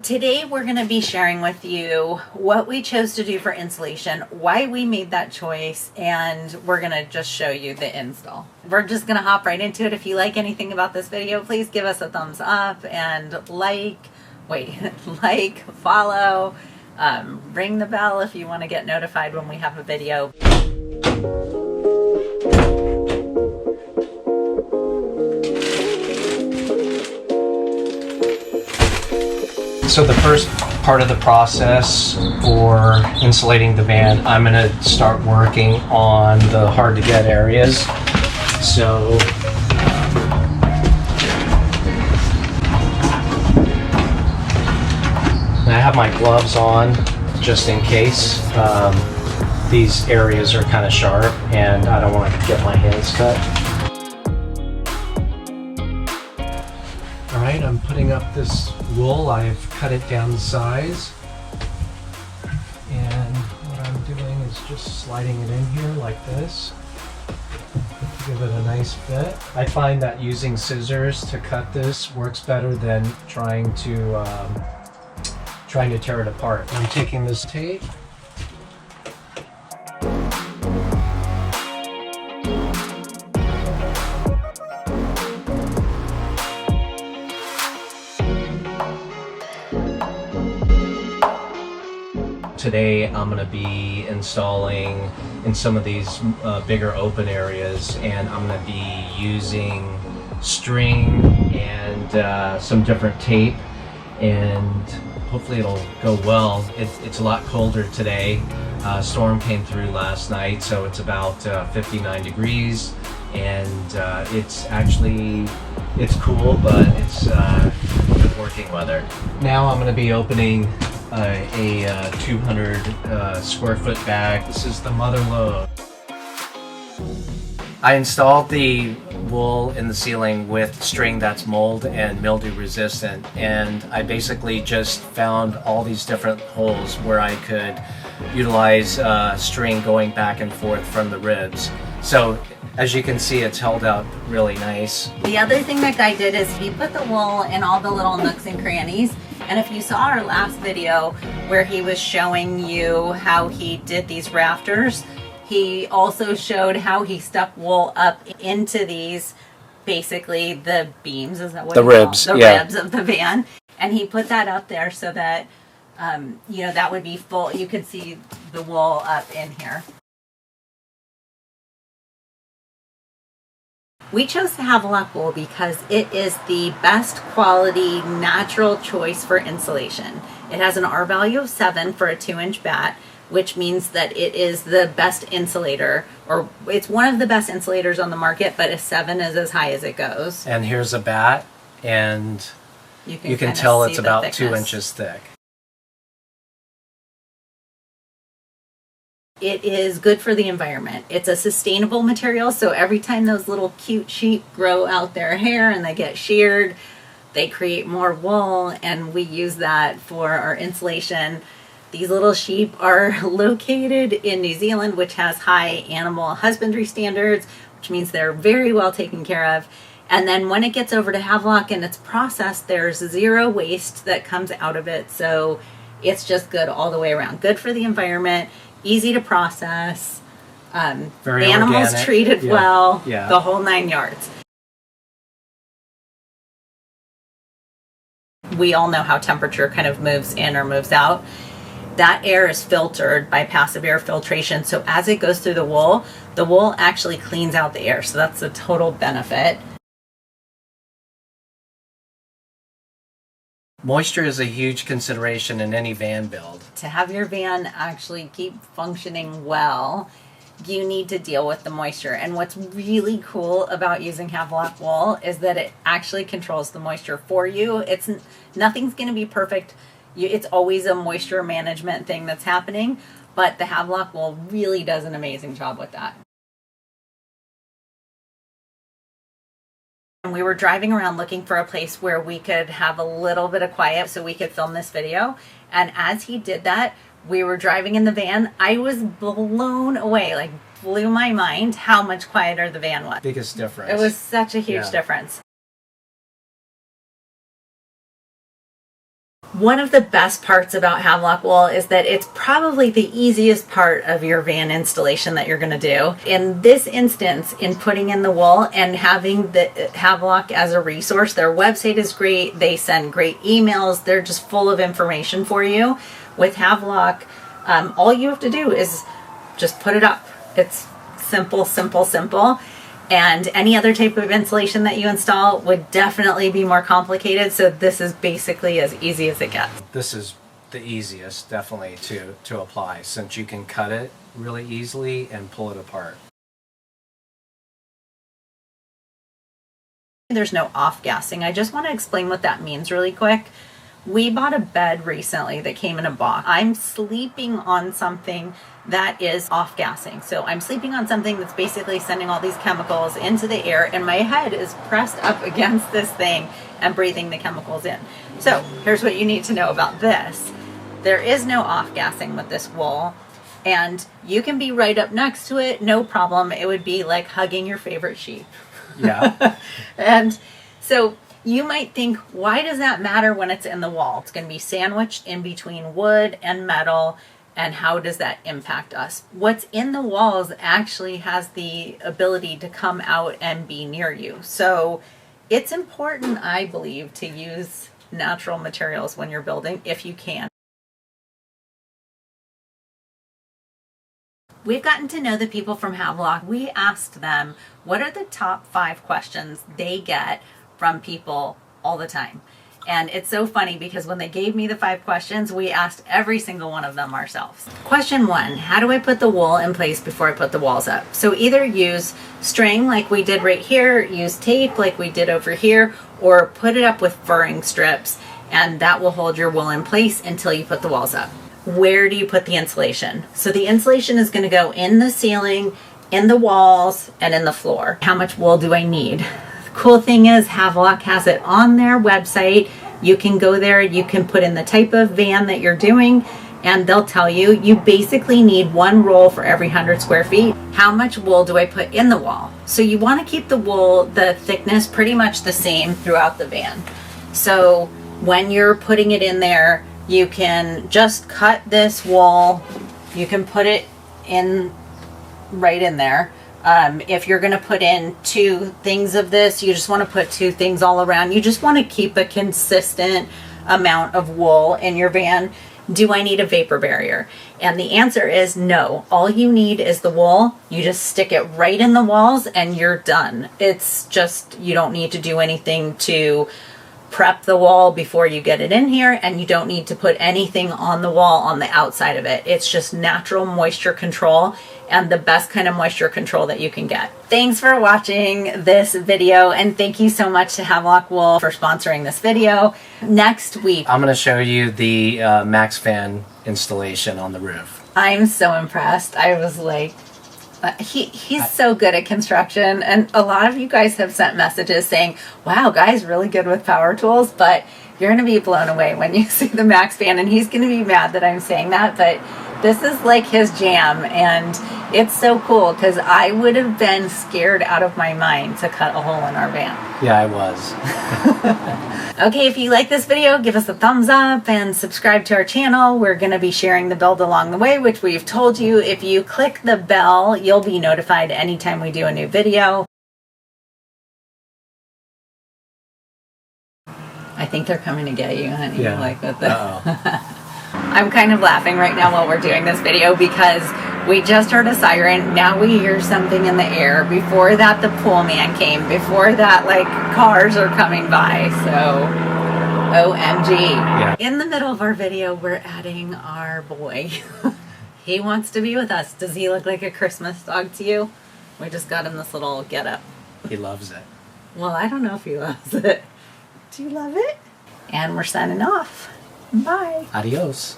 Today we're going to be sharing with you what we chose to do for insulation, why we made that choice, and we're going to just show you the install. We're just going to hop right into it. If you like anything about this video, please give us a thumbs up and like, follow, ring the bell if you want to get notified when we have a video. So the first part of the process for insulating the van, I'm going to start working on the hard to get areas. So I have my gloves on just in case. These areas are kind of sharp and I don't want to get my hands cut. Alright, I'm putting up this wool. I've cut it down to size. And what I'm doing is just sliding it in here like this. Give it a nice fit. I find that using scissors to cut this works better than trying to tear it apart. I'm taking this tape. Today I'm going to be installing in some of these bigger open areas, and I'm going to be using string and some different tape, and hopefully it'll go well. It's a lot colder today. Storm came through last night, so it's about 59 degrees, and it's cool, but it's good working weather. Now I'm going to be opening a 200 square foot bag. This is the mother load. I installed the wool in the ceiling with string that's mold and mildew resistant, and I basically just found all these different holes where I could utilize string going back and forth from the ribs. So as you can see, it's held up really nice. The other thing that Guy did is he put the wool in all the little nooks and crannies. And if you saw our last video where he was showing you how he did these rafters, he also showed how he stuck wool up into these, basically the beams, is that what the ribs, the yeah. ribs of the van. And he put that up there so that, that would be full. You could see the wool up in here. We chose the Havelock wool because it is the best quality natural choice for insulation. It has an R value of 7 for a 2-inch bat, which means that it is the best insulator, or it's one of the best insulators on the market, but a 7 is as high as it goes. And here's a bat, and you can tell it's about 2 inches thick. It is good for the environment. It's a sustainable material, so every time those little cute sheep grow out their hair and they get sheared, they create more wool, and we use that for our insulation. These little sheep are located in New Zealand, which has high animal husbandry standards, which means they're very well taken care of. And then when it gets over to Havelock and it's processed, there's zero waste that comes out of it, so it's just good all the way around. Good for the environment. Easy to process, Very animals organic. treated well, Yeah. the whole 9 yards. We all know how temperature kind of moves in or moves out. That air is filtered by passive air filtration, so as it goes through the wool actually cleans out the air, so that's a total benefit. Moisture is a huge consideration in any van build. To have your van actually keep functioning well, you need to deal with the moisture. And what's really cool about using Havelock wool is that it actually controls the moisture for you. Nothing's going to be perfect. It's always a moisture management thing that's happening, but the Havelock wool really does an amazing job with that. We were driving around looking for a place where we could have a little bit of quiet so we could film this video. And as he did that, we were driving in the van. I was blown away, like blew my mind how much quieter the van was. Biggest difference. It was such a huge difference. One of the best parts about Havelock wool is that it's probably the easiest part of your van installation that you're going to do. In this instance, in putting in the wool and having the Havelock as a resource, their website is great. They send great emails. They're just full of information for you. With Havelock, all you have to do is just put it up. It's simple, simple, simple. And any other type of insulation that you install would definitely be more complicated. So this is basically as easy as it gets. This is the easiest, definitely, to apply, since you can cut it really easily and pull it apart. There's no off-gassing. I just want to explain what that means really quick. We bought a bed recently that came in a box. I'm sleeping on something that is off-gassing. So I'm sleeping on something that's basically sending all these chemicals into the air, and my head is pressed up against this thing and breathing the chemicals in. So here's what you need to know about this. There is no off-gassing with this wool, and you can be right up next to it, no problem. It would be like hugging your favorite sheep. Yeah. And so you might think, why does that matter when it's in the wall? It's going to be sandwiched in between wood and metal, and how does that impact us? What's in the walls actually has the ability to come out and be near you. So it's important, I believe, to use natural materials when you're building, if you can. We've gotten to know the people from Havelock. We asked them, what are the top 5 questions they get from people all the time? And it's so funny because when they gave me the 5 questions, we asked every single one of them ourselves. Question 1, how do I put the wool in place before I put the walls up? So either use string like we did right here, use tape like we did over here, or put it up with furring strips, and that will hold your wool in place until you put the walls up. Where do you put the insulation? So the insulation is going to go in the ceiling, in the walls, and in the floor. How much wool do I need? Cool thing is Havelock has it on their website. You can go there, you can put in the type of van that you're doing, and they'll tell you, you basically need 1 roll for every 100 square feet. How much wool do I put in the wall? So you want to keep the wool, the thickness pretty much the same throughout the van. So when you're putting it in there, you can just cut this wool, you can put it in right in there. If you're going to put in 2 things of this, you just want to put 2 things all around. You just want to keep a consistent amount of wool in your van. Do I need a vapor barrier? And the answer is no. All you need is the wool. You just stick it right in the walls and you're done. It's just, you don't need to do anything to prep the wall before you get it in here, and you don't need to put anything on the wall on the outside of it. It's just natural moisture control, and the best kind of moisture control that you can get. Thanks for watching this video, and thank you so much to Havelock Wool for sponsoring this video. Next week, I'm going to show you the Max fan installation on the roof. I'm so impressed. I was like, he's so good at construction, and a lot of you guys have sent messages saying, wow, Guy's really good with power tools, but you're going to be blown away when you see the Max fan, and he's going to be mad that I'm saying that, but this is like his jam, and it's so cool because I would have been scared out of my mind to cut a hole in our van. Yeah, I was. Okay, if you like this video, give us a thumbs up and subscribe to our channel. We're going to be sharing the build along the way, which we've told you. If you click the bell, you'll be notified anytime we do a new video. I think they're coming to get you, honey. Yeah. Like with the I'm kind of laughing right now while we're doing this video because we just heard a siren. Now we hear something in the air. Before that, the pool man came. Before that, like, cars are coming by. So, OMG. Yeah. In the middle of our video, we're adding our boy. He wants to be with us. Does he look like a Christmas dog to you? We just got him this little getup. He loves it. Well, I don't know if he loves it. Do you love it? And we're signing off. Bye. Adios.